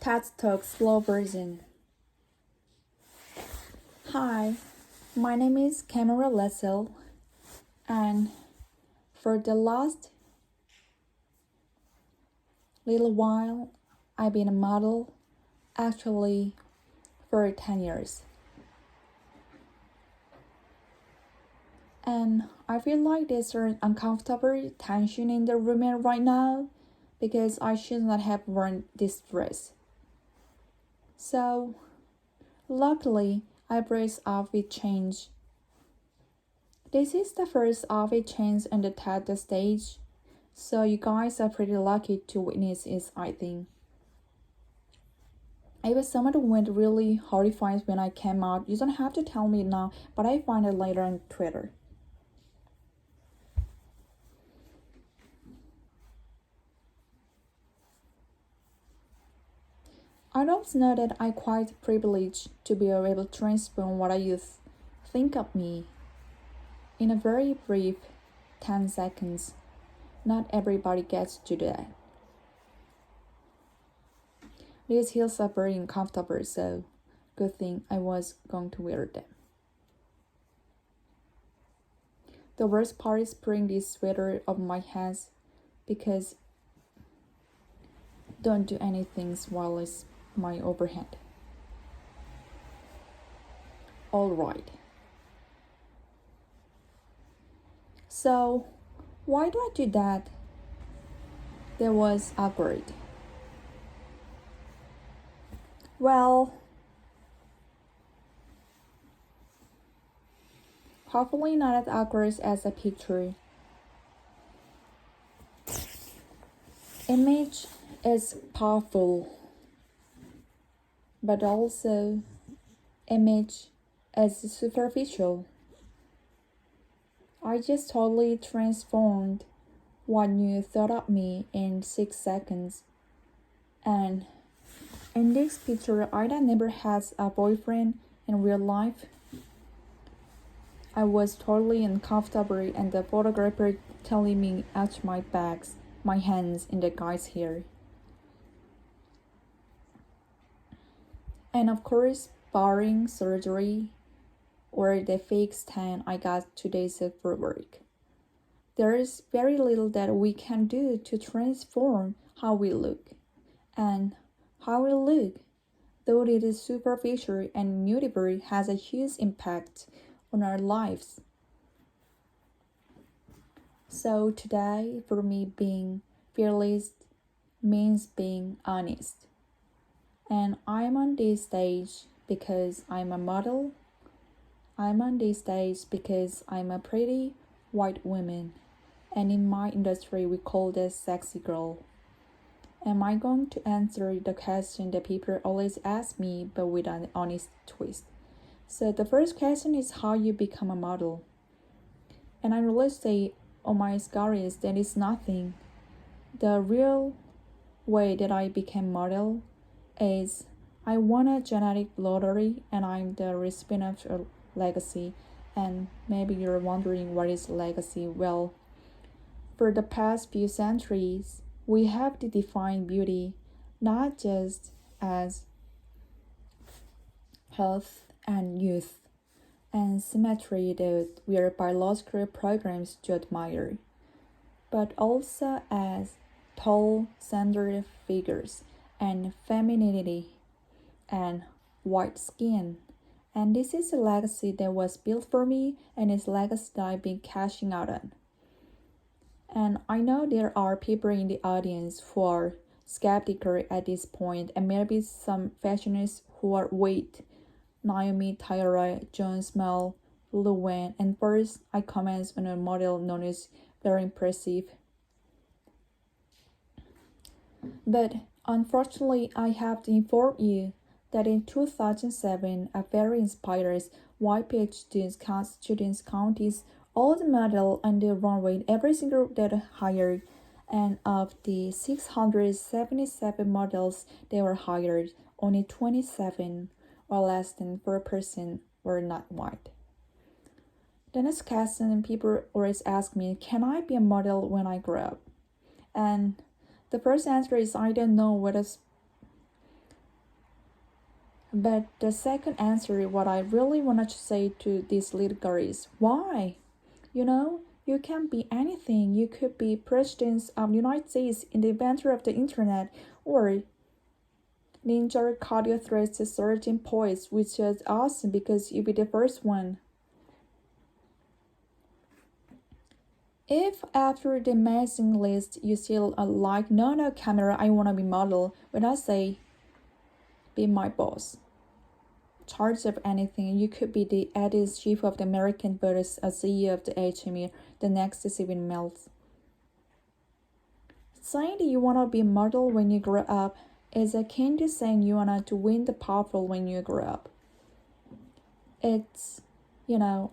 TED Talk slow version. Hi, my name is Camera Lessel, and for the last little while, I've been a model, actually for 10 years. And I feel like there's an uncomfortable tension in the room right now because I should not have worn this dress. So, luckily, I braced outfit change. This is the first outfit change on the TED stage, so you guys are pretty lucky to witness it, I think. If someone went really horrified when I came out, you don't have to tell me now, but I find it later on Twitter. I don't know that I'm quite privileged to be able to transform what I think of me in a very brief 10 seconds. Not everybody gets to do that. These heels are very uncomfortable, so good thing I was going to wear them. The worst part is putting this sweater over my hands because don't do anything while it's my overhead. Alright. So, why do I do that? That was awkward. Well, hopefully not as awkward as a picture. Image is powerful, but also image is superficial. I just totally transformed what you thought of me in 6 seconds. And in this picture, I never had a boyfriend in real life. I was totally uncomfortable and the photographer telling me out my bags, my hands in the guy's hair. And of course, barring surgery or the fake tan I got 2 days for work, there is very little that we can do to transform how we look. And how we look, though it is superficial and mutable, has a huge impact on our lives. So today, for me, being fearless means being honest. And I'm on this stage because I'm a model. I'm on this stage because I'm a pretty white woman. And in my industry, we call this sexy girl. Am I going to answer the question that people always ask me, but with an honest twist? So the first question is how you become a model. And I really say, oh my stories, that is nothing. The real way that I became model is I won a genetic lottery and I'm the recipient of a legacy. And maybe you're wondering what is legacy? Well, for the past few centuries, we have to define beauty not just as health and youth and symmetry that we are biological programs to admire, but also as tall, slender figures and femininity and white skin. And this is a legacy that was built for me and it's a legacy that I've been cashing out on. And I know there are people in the audience who are skeptical at this point, and maybe some fashionists who are wait, Naomi, Tyra, Jones, Mel, Luann, and first I comment on a model known as very impressive. But unfortunately, I have to inform you that in 2007, a very inspired white PhD students counted all the models on the runway, every single that hired, and of the 677 models they were hired, only 27 or less than 4% were not white. The next question, people always ask me, can I be a model when I grow up? And the first answer is I don't know But the second answer, what I really wanted to say to this little girl is, why? You can be anything. You could be president of the United States, the inventor of the internet, or ninja cardio threats surgeon poise, which is awesome because you'll be the first one. If after the amazing list you still are like, no, camera, I wanna be model, when I say, be my boss, charge of anything, you could be the editor-chief of the American Buddhist, a CEO of the HME, the next 7 Mills. Saying that you wanna be a model when you grow up is akin to saying you wanna to win the Powerball when you grow up. It's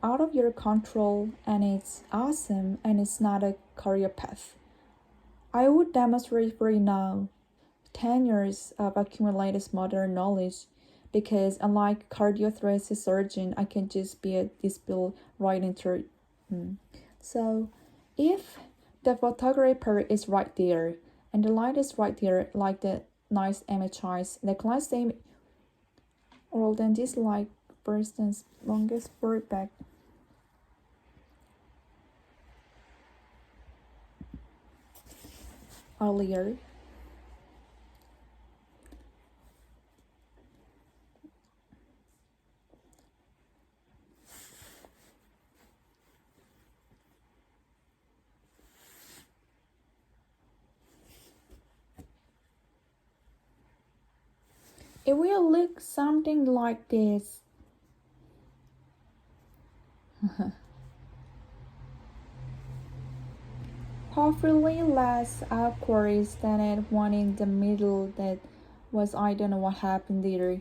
out of your control, and it's awesome, and it's not a career path. I would demonstrate for you now 10 years of accumulated modern knowledge, because unlike cardiothoracic surgeon, I can just be a display right into. So if the photographer is right there, and the light is right there, like the nice image eyes, the class name, or then this like, for instance, longest word back. Earlier. It will look something like this. Hopefully less awkward than that one in the middle that was, I don't know what happened there.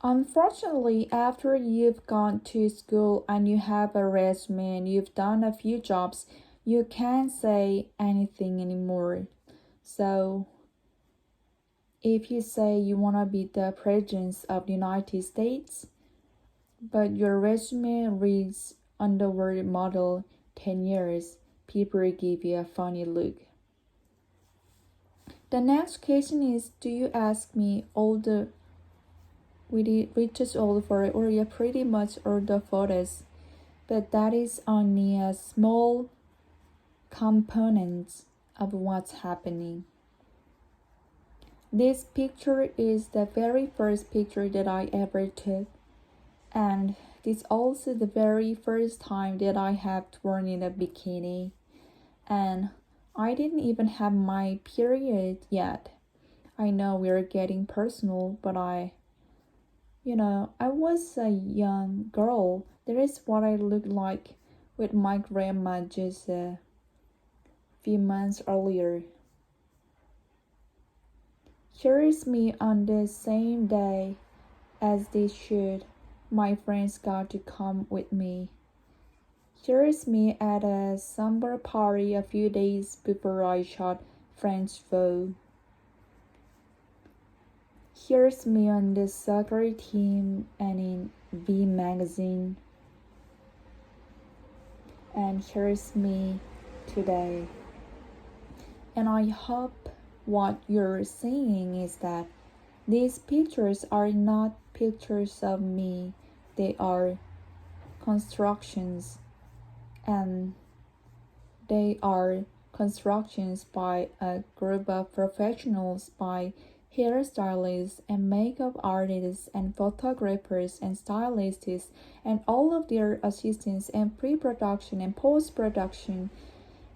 Unfortunately, after you've gone to school and you have a resume and you've done a few jobs, you can't say anything anymore. So if you say you want to be the president of the United States, but your resume reads underwear model 10 years, people give you a funny look. The next question is, do you ask me all the richest old for it, or you pretty much all the photos? But that is only a small component of what's happening. This picture is the very first picture that I ever took, and it's also the very first time that I have worn in a bikini, and I didn't even have my period yet. I know we're getting personal, but I was a young girl. That is what I looked like with my grandma just a few months earlier. Here is me on the same day as they should. My friends got to come with me. Here is me at a summer party a few days before I shot French Vogue. Here's me on the soccer team and in V magazine. And here's me today. And I hope what you're saying is that these pictures are not pictures of me, they are constructions, and they are constructions by a group of professionals, by hairstylists and makeup artists and photographers and stylists and all of their assistants and pre-production and post-production,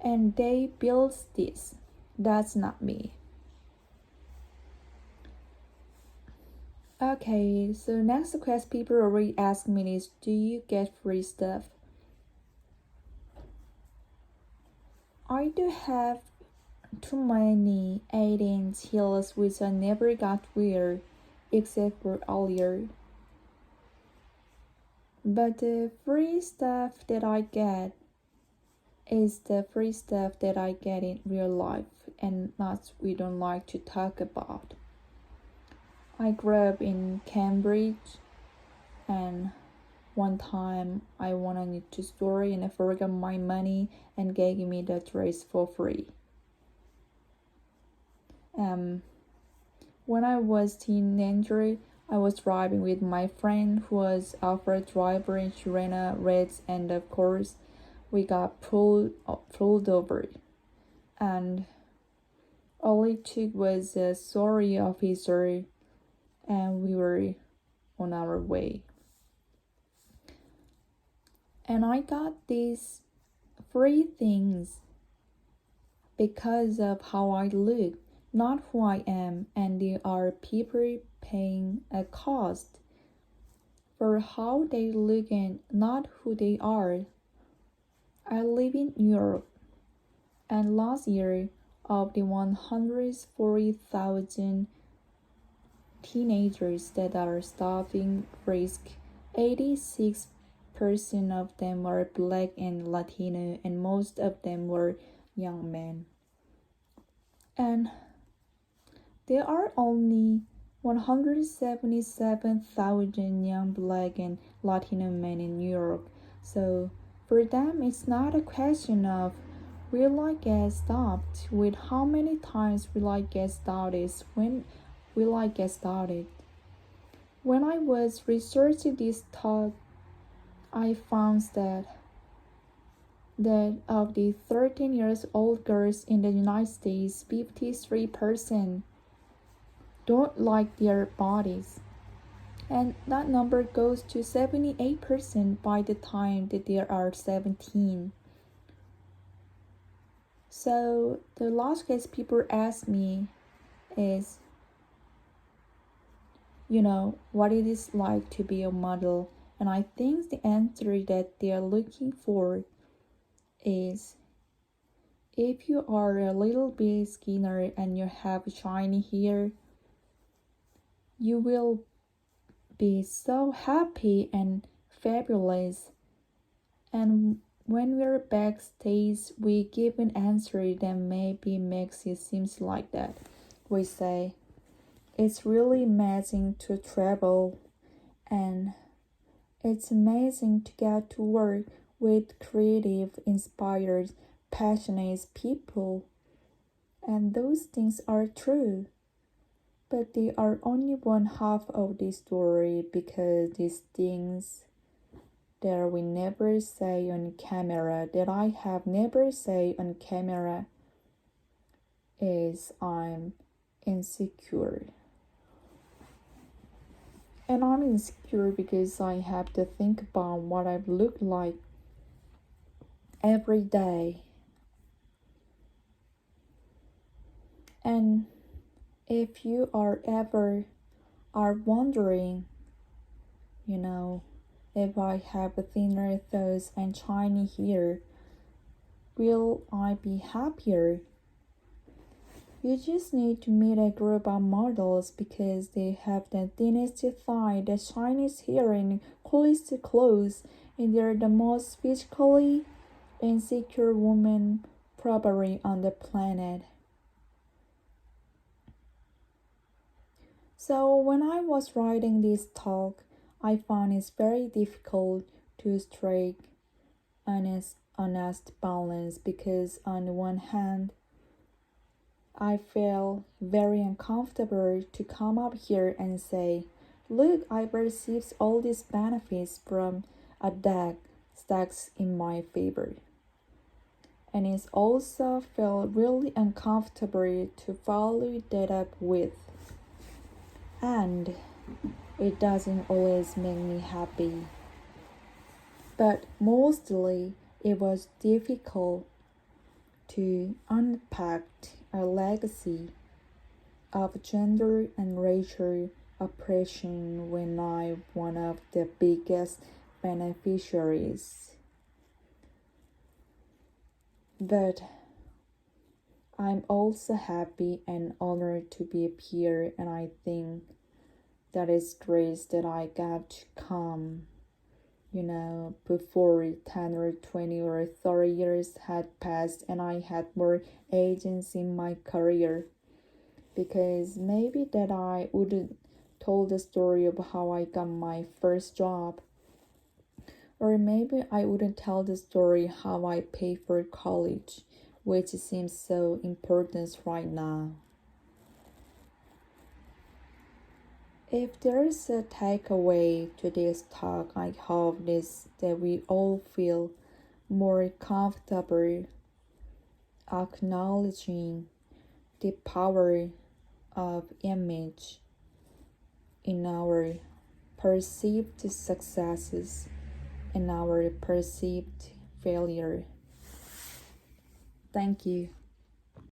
and they build this. That's not me. Okay, so next question people already ask me is, do you get free stuff? I do have too many 8-inch heels which I never got wear except for earlier. But the free stuff that I get is the free stuff that I get in real life, and not we don't like to talk about. I grew up in Cambridge, and one time I wanted to store and I forgot my money and gave me the dress for free. When I was teenager, I was driving with my friend who was our driver and she ran a red and of course we got pulled over. And all it took was a sorry officer and we were on our way. And I got these free things because of how I look, not who I am, and there are people paying a cost for how they look and not who they are. I live in Europe, and last year, of the 140,000 teenagers that are stopping risk, 86% of them were Black and Latino, and most of them were young men. And there are only 177,000 young Black and Latino men in New York. So for them, it's not a question of will I get stopped, with how many times will I get stopped is when will I get started. When I was researching this talk, I found that of the 13 years old girls in the United States, 53% don't like their bodies. And that number goes to 78% by the time that they are 17. So the last case people ask me is, what it is like to be a model. And I think the answer that they are looking for is, if you are a little bit skinnier and you have shiny hair, you will be so happy and fabulous. And when we're backstage, we give an answer that maybe makes it seem like that. We say, it's really amazing to travel, and it's amazing to get to work with creative, inspired, passionate people. And those things are true. But they are only one half of the story, because these things that we never say on camera, that I have never said on camera, is I'm insecure. And I'm insecure because I have to think about what I look like every day. And if you are ever wondering, if I have thinner thighs and shiny hair, will I be happier? You just need to meet a group of models because they have the thinnest thigh, the shiniest hair, and coolest clothes, and they're the most physically insecure women probably on the planet. So when I was writing this talk, I found it's very difficult to strike honest balance, because on the one hand, I feel very uncomfortable to come up here and say, look, I received all these benefits from a deck stacks in my favor. And it also felt really uncomfortable to follow that up with. And it doesn't always make me happy. But mostly it was difficult to unpack a legacy of gender and racial oppression when I'm one of the biggest beneficiaries. But I'm also happy and honored to be here, and I think that is grace that I got to come, before 10 or 20 or 30 years had passed and I had more agency in my career. Because maybe that I wouldn't told the story of how I got my first job. Or maybe I wouldn't tell the story how I paid for college, which seems so important right now. If there's a takeaway to this talk, I hope this that we all feel more comfortable acknowledging the power of image in our perceived successes and our perceived failure. Thank you.